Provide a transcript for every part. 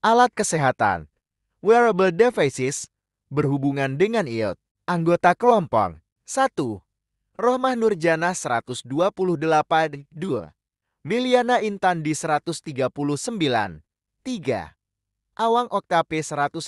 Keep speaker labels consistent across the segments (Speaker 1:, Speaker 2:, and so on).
Speaker 1: Alat kesehatan. Wearable devices berhubungan dengan IoT. Anggota kelompok. 1. Rohmah Nurjana 128, 2. Miliana Intandi 139, 3. Awang Oktape 150,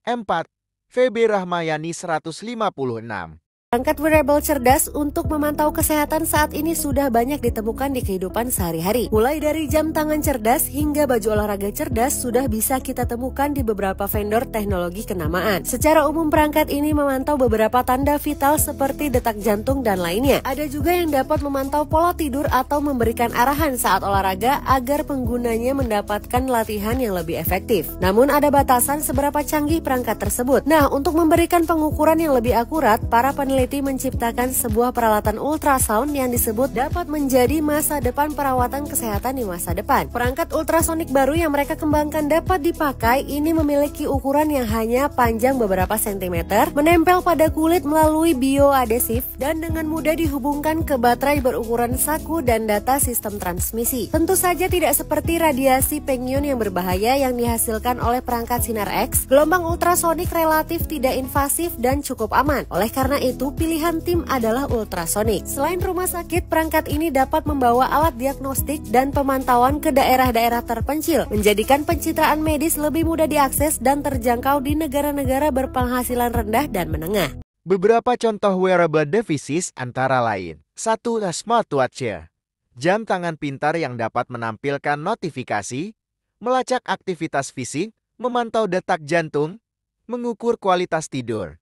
Speaker 1: 4. VB Rahmayani 156.
Speaker 2: Perangkat wearable cerdas untuk memantau kesehatan saat ini sudah banyak ditemukan di kehidupan sehari-hari. Mulai dari jam tangan cerdas hingga baju olahraga cerdas sudah bisa kita temukan di beberapa vendor teknologi kenamaan. Secara umum perangkat ini memantau beberapa tanda vital seperti detak jantung dan lainnya. Ada juga yang dapat memantau pola tidur atau memberikan arahan saat olahraga agar penggunanya mendapatkan latihan yang lebih efektif. Namun ada batasan seberapa canggih perangkat tersebut. Nah, untuk memberikan pengukuran yang lebih akurat, para peneliti menciptakan sebuah peralatan ultrasound yang disebut dapat menjadi masa depan perawatan kesehatan di masa depan. Perangkat ultrasonik baru yang mereka kembangkan dapat dipakai ini memiliki ukuran yang hanya panjang beberapa sentimeter, menempel pada kulit melalui bioadesif, dan dengan mudah dihubungkan ke baterai berukuran saku dan data sistem transmisi. Tentu saja tidak seperti radiasi pengion yang berbahaya yang dihasilkan oleh perangkat sinar X, gelombang ultrasonik relatif tidak invasif dan cukup aman. Oleh karena itu, pilihan tim adalah ultrasonik. Selain rumah sakit, perangkat ini dapat membawa alat diagnostik dan pemantauan ke daerah-daerah terpencil, menjadikan pencitraan medis lebih mudah diakses dan terjangkau di negara-negara berpenghasilan rendah dan menengah.
Speaker 1: Beberapa contoh wearable devices antara lain. 1. Smartwatch. Jam tangan pintar yang dapat menampilkan notifikasi, melacak aktivitas fisik, memantau detak jantung, mengukur kualitas tidur,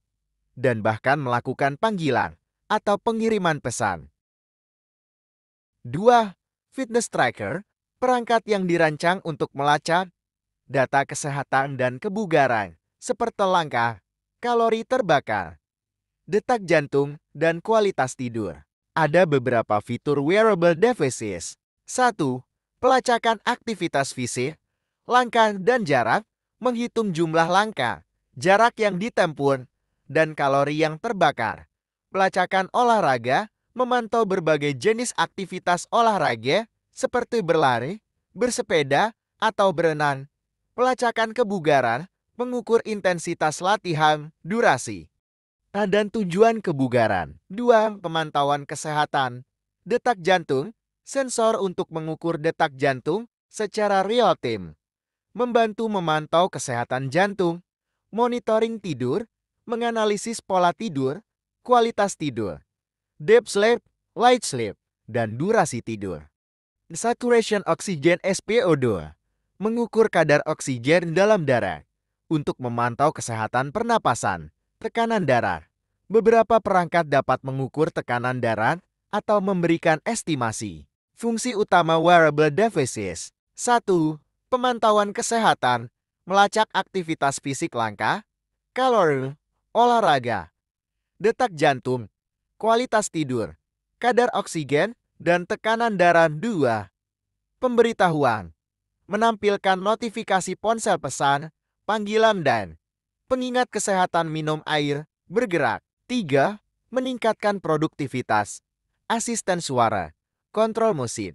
Speaker 1: dan bahkan melakukan panggilan atau pengiriman pesan. 2. Fitness tracker, perangkat yang dirancang untuk melacak data kesehatan dan kebugaran, seperti langkah, kalori terbakar, detak jantung, dan kualitas tidur. Ada beberapa fitur wearable devices. 1. Pelacakan aktivitas fisik, langkah dan jarak, menghitung jumlah langkah, jarak yang ditempuh, dan kalori yang terbakar. Pelacakan olahraga, memantau berbagai jenis aktivitas olahraga seperti berlari, bersepeda, atau berenang. Pelacakan kebugaran, mengukur intensitas latihan, durasi, dan tujuan kebugaran. 2. Pemantauan kesehatan. Detak jantung, sensor untuk mengukur detak jantung secara real time, membantu memantau kesehatan jantung. Monitoring tidur, menganalisis pola tidur, kualitas tidur, deep sleep, light sleep, dan durasi tidur. Saturation oxygen SpO2, mengukur kadar oksigen dalam darah untuk memantau kesehatan pernapasan, tekanan darah. Beberapa perangkat dapat mengukur tekanan darah atau memberikan estimasi. Fungsi utama wearable devices. 1. Pemantauan kesehatan, melacak aktivitas fisik langkah, kalori, olahraga, detak jantung, kualitas tidur, kadar oksigen, dan tekanan darah. 2. Pemberitahuan, menampilkan notifikasi ponsel pesan, panggilan, dan pengingat kesehatan minum air, bergerak. 3. Meningkatkan produktivitas, asisten suara, kontrol musik,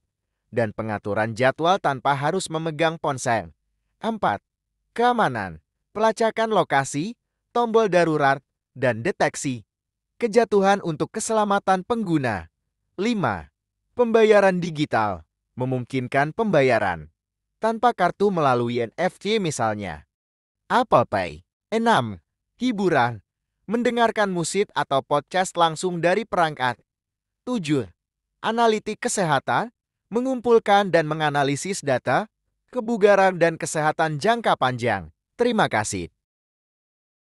Speaker 1: dan pengaturan jadwal tanpa harus memegang ponsel. 4. Keamanan, pelacakan lokasi, tombol darurat, dan deteksi kejatuhan untuk keselamatan pengguna. 5. Pembayaran digital, memungkinkan pembayaran tanpa kartu melalui NFC misalnya. Apple Pay. 6. Hiburan, mendengarkan musik atau podcast langsung dari perangkat. 7. Analitik kesehatan, mengumpulkan dan menganalisis data, kebugaran dan kesehatan jangka panjang. Terima kasih.